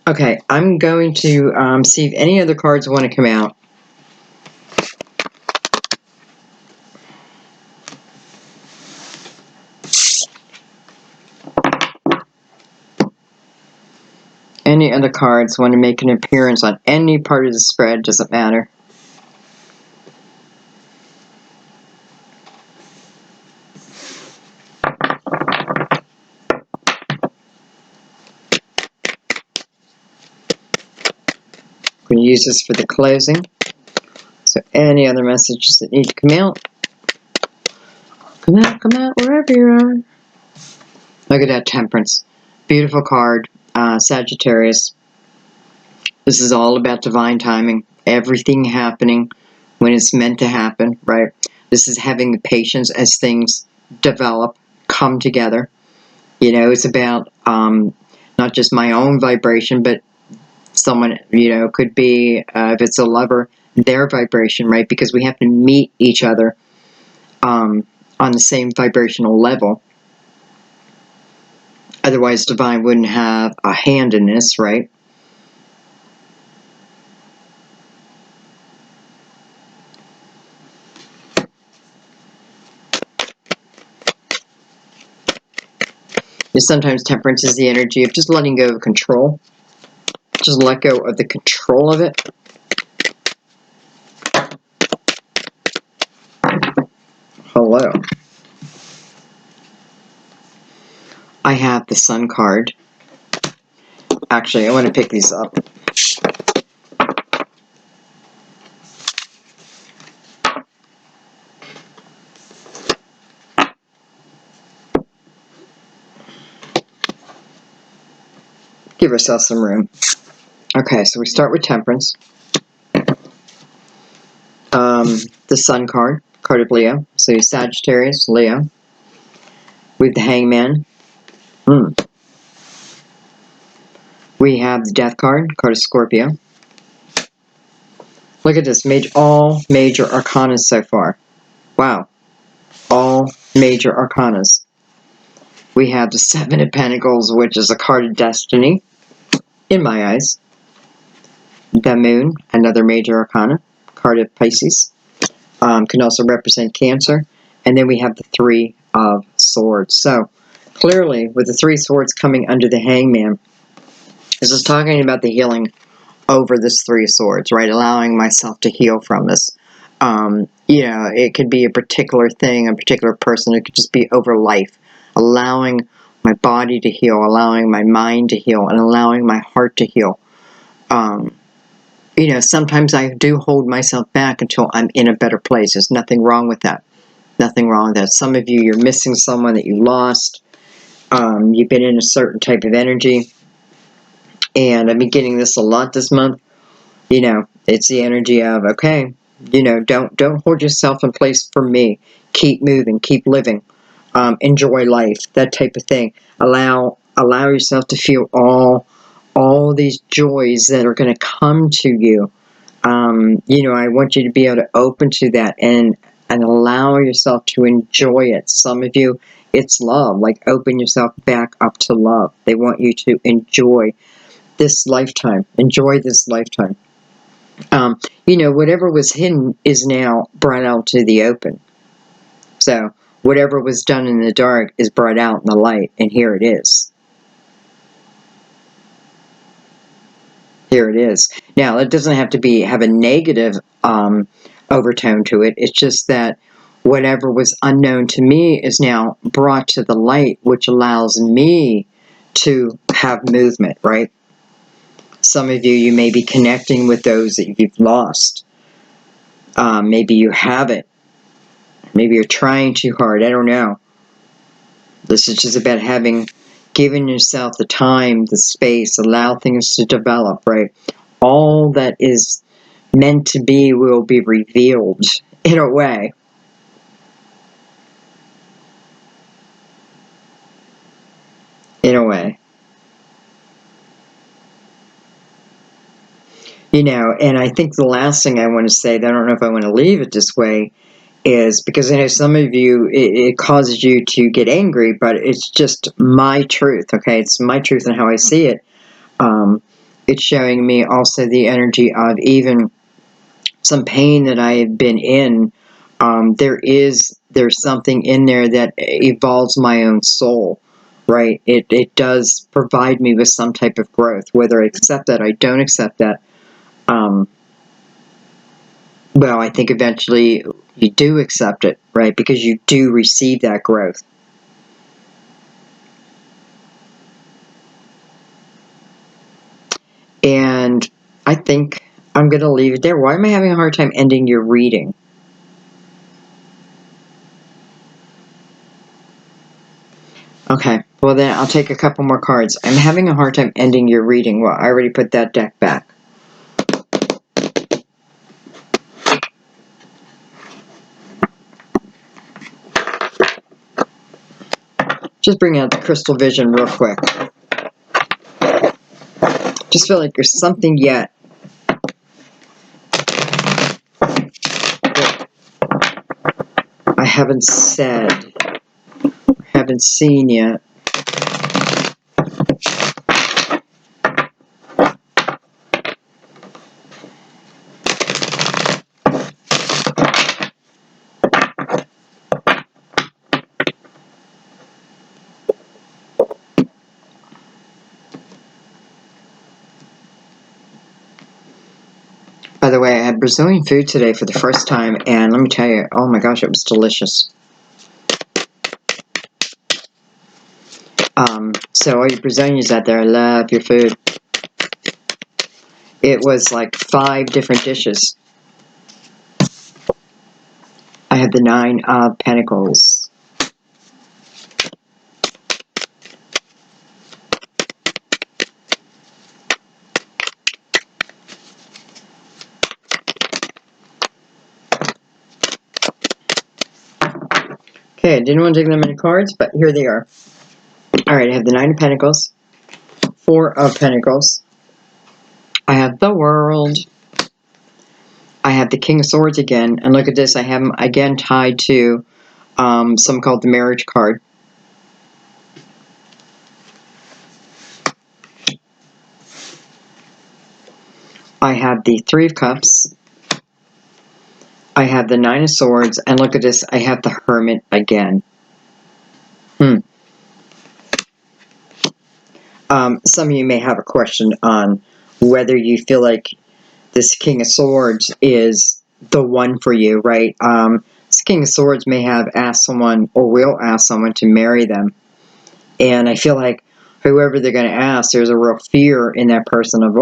Okay, I'm going to see if any other cards want to come out. Any other cards want to make an appearance on any part of the spread, doesn't matter. I'm going to use this for the closing. So any other messages that need to come out, come out wherever you are. Look at that, Temperance. Beautiful card, Sagittarius. This is all about divine timing. Everything happening when it's meant to happen, right? This is having the patience as things develop, come together. It's about not just my own vibration, but someone, could be, if it's a lover, their vibration, right? Because we have to meet each other on the same vibrational level. Otherwise, divine wouldn't have a hand in this, right? Sometimes temperance is the energy of just letting go of control. Just let go of the control of it. Hello. I have the Sun card. Actually, I want to pick these up. Give ourselves some room. Okay, so we start with Temperance. The Sun card of Leo. So Sagittarius, Leo. We have the Hangman. We have the Death card of Scorpio. Look at this, all major arcanas so far. Wow. All major arcanas. We have the Seven of Pentacles, which is a card of destiny, in my eyes. The Moon, another major arcana, card of Pisces. Can also represent Cancer. And then we have the Three of Swords. So, clearly, with the Three Swords coming under the Hangman, this is talking about the healing over this Three of Swords, right? Allowing myself to heal from this. It could be a particular thing, a particular person. It could just be over life. Allowing my body to heal, allowing my mind to heal, and allowing my heart to heal. Sometimes I do hold myself back until I'm in a better place. There's nothing wrong with that. Nothing wrong with that. Some of you, you're missing someone that you lost. You've been in a certain type of energy. And I've been getting this a lot this month. It's the energy of, okay, don't hold yourself in place for me. Keep moving, keep living. Enjoy life, that type of thing. Allow yourself to feel all these joys that are going to come to you. I want you to be able to open to that and allow yourself to enjoy it. Some of you, it's love. Like, open yourself back up to love. They want you to enjoy this lifetime. Enjoy this lifetime. Whatever was hidden is now brought out to the open. So, whatever was done in the dark is brought out in the light, and here it is. Here it is. Now, it doesn't have to have a negative overtone to it. It's just that whatever was unknown to me is now brought to the light, which allows me to have movement, right? Some of you may be connecting with those that you've lost. Maybe you haven't. Maybe you're trying too hard. I don't know. This is just about given yourself the time, the space, allow things to develop, right? All that is meant to be will be revealed in a way. in a way. You know, and I think the last thing I want to say, I don't know if I want to leave it this way, is because I know some of you, it causes you to get angry, but it's just my truth, okay? It's my truth and how I see it. It's showing me also the energy of even some pain that I've been in. There's something in there that evolves my own soul, right? It does provide me with some type of growth, whether I accept that, I don't accept that. Well, I think eventually you do accept it, right? Because you do receive that growth. And I think I'm going to leave it there. Why am I having a hard time ending your reading? Okay, well then I'll take a couple more cards. I'm having a hard time ending your reading. Well, I already put that deck back. Just bring out the crystal vision real quick. Just feel like there's something yet that I haven't said, haven't seen yet. By the way, I had Brazilian food today for the first time, and let me tell you, oh my gosh, it was delicious. So all you Brazilians out there, I love your food. It was like 5 different dishes. I had the 9 of Pentacles. Okay, I didn't want to take that many cards, but here they are. Alright, I have the 9 of Pentacles, 4 of Pentacles. I have the World. I have the King of Swords again. And look at this, I have them again tied to something called the Marriage card. I have the 3 of Cups. I have the 9 of Swords. And look at this, I have the Hermit again. Some of you may have a question on whether you feel like this King of Swords is the one for you, right? This King of Swords may have asked someone or will ask someone to marry them. And I feel like whoever they're going to ask, there's a real fear in that person of,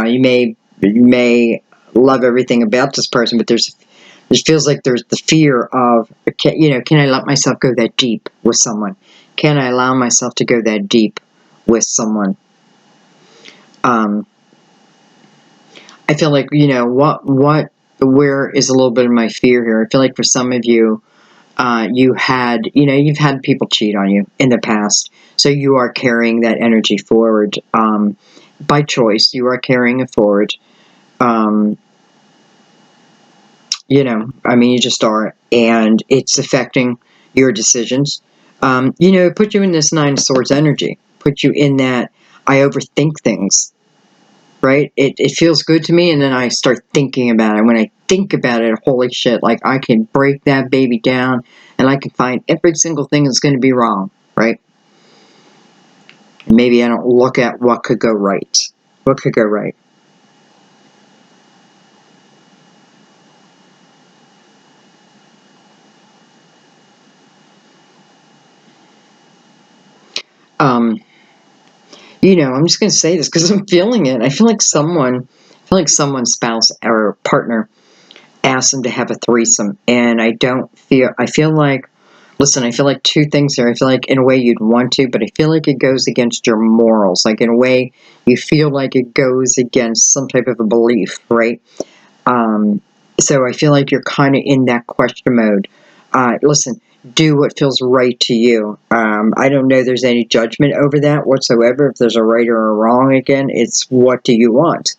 you may love everything about this person, but it feels like there's the fear of, can I let myself go that deep with someone? Can I allow myself to go that deep with someone? I feel like, where is a little bit of my fear here? I feel like for some of you, you've had people cheat on you in the past. So you are carrying that energy forward, by choice. You are carrying it forward. You just are. And it's affecting your decisions. Put you in this 9 of Swords energy. Put you in that I overthink things. Right? It feels good to me, and then I start thinking about it. When I think about it, holy shit, like I can break that baby down, and I can find every single thing that's going to be wrong, right? And maybe I don't look at what could go right. What could go right? I'm just going to say this because I'm feeling it. I feel like someone's spouse or partner asked them to have a threesome, and I feel like, listen, I feel like 2 things here. I feel like in a way you'd want to, but I feel like it goes against your morals. Like in a way you feel like it goes against some type of a belief, right? So I feel like you're kind of in that question mode. Listen, do what feels right to you. I don't know there's any judgment over that whatsoever. If there's a right or a wrong, again, it's what do you want?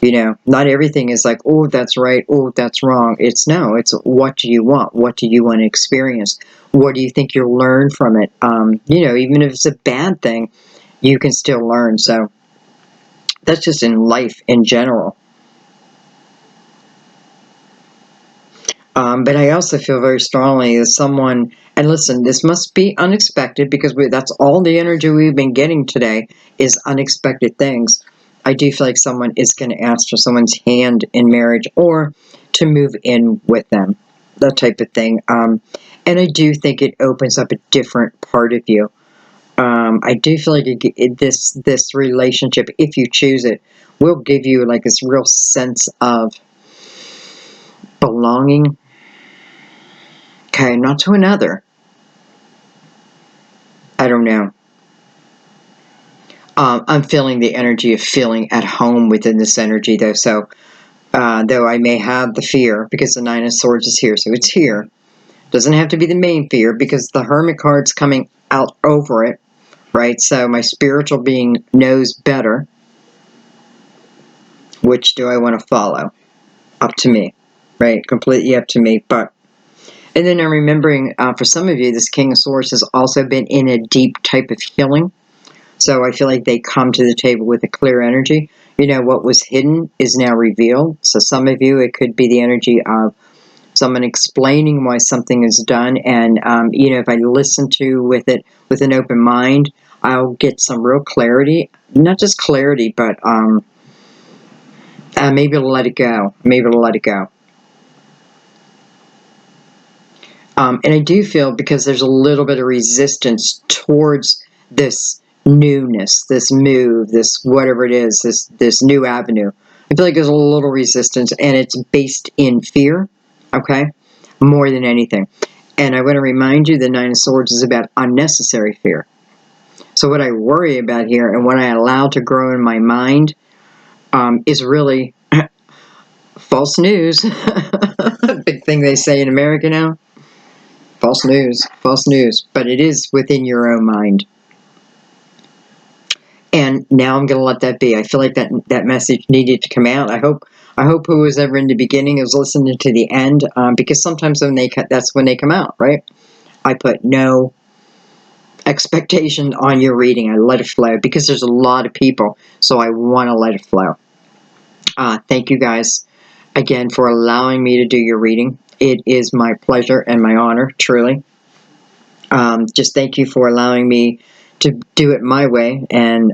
You know, not everything is like, oh, that's right, oh, that's wrong. It's no, it's what do you want? What do you want to experience? What do you think you'll learn from it? You know, even if it's a bad thing, you can still learn. So that's just in life in general. But I also feel very strongly that someone, and listen, this must be unexpected because that's all the energy we've been getting today is unexpected things. I do feel like someone is going to ask for someone's hand in marriage or to move in with them, that type of thing. And I do think it opens up a different part of you. I do feel like this relationship, if you choose it, will give you like this real sense of belonging. Okay, not to another. I don't know. I'm feeling the energy of feeling at home within this energy, though. So, though I may have the fear because the Nine of Swords is here, so it's here. Doesn't have to be the main fear because the Hermit card's coming out over it, right? So my spiritual being knows better. Which do I want to follow? Up to me, right? Completely up to me. But and then I'm remembering for some of you, this King of Swords has also been in a deep type of healing. So I feel like they come to the table with a clear energy. You know, what was hidden is now revealed. So some of you, it could be the energy of someone explaining why something is done. And, you know, if I listen to with it with an open mind, I'll get some real clarity. Not just clarity, but maybe to let it go. Maybe to let it go. And I do feel because there's a little bit of resistance towards this newness, this move, this whatever it is, this new avenue. I feel like there's a little resistance, and it's based in fear, okay, more than anything. And I want to remind you, the Nine of Swords is about unnecessary fear. So what I worry about here, and what I allow to grow in my mind, is really false news. Big thing they say in America now. False news, but it is within your own mind. And now I'm going to let that be. I feel like that message needed to come out. I hope who was ever in the beginning is listening to the end, because sometimes that's when they come out, right? I put no expectation on your reading. I let it flow because there's a lot of people, so I want to let it flow. Thank you guys again for allowing me to do your reading. It is my pleasure and my honor, truly. Just thank you for allowing me to do it my way, and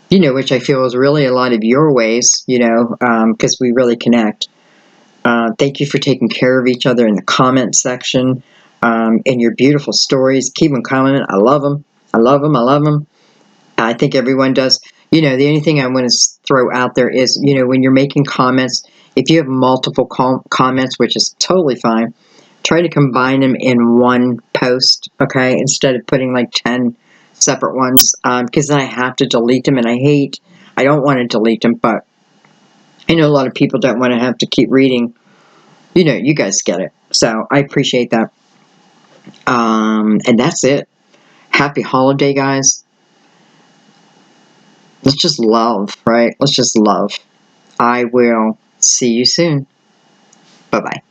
you know, which I feel is really a lot of your ways, you know, because we really connect. Thank you for taking care of each other in the comment section, and your beautiful stories. Keep them coming. I love them. I love them. I love them. I think everyone does. You know, the only thing I want to throw out there is, you know, when you're making comments, if you have multiple comments, which is totally fine, try to combine them in one post, okay, instead of putting like 10 separate ones, because then I have to delete them, and I don't want to delete them, but I know a lot of people don't want to have to keep reading. You know, you guys get it. So I appreciate that. And that's it. Happy holiday, guys. Let's just love, right? Let's just love. I will see you soon. Bye-bye.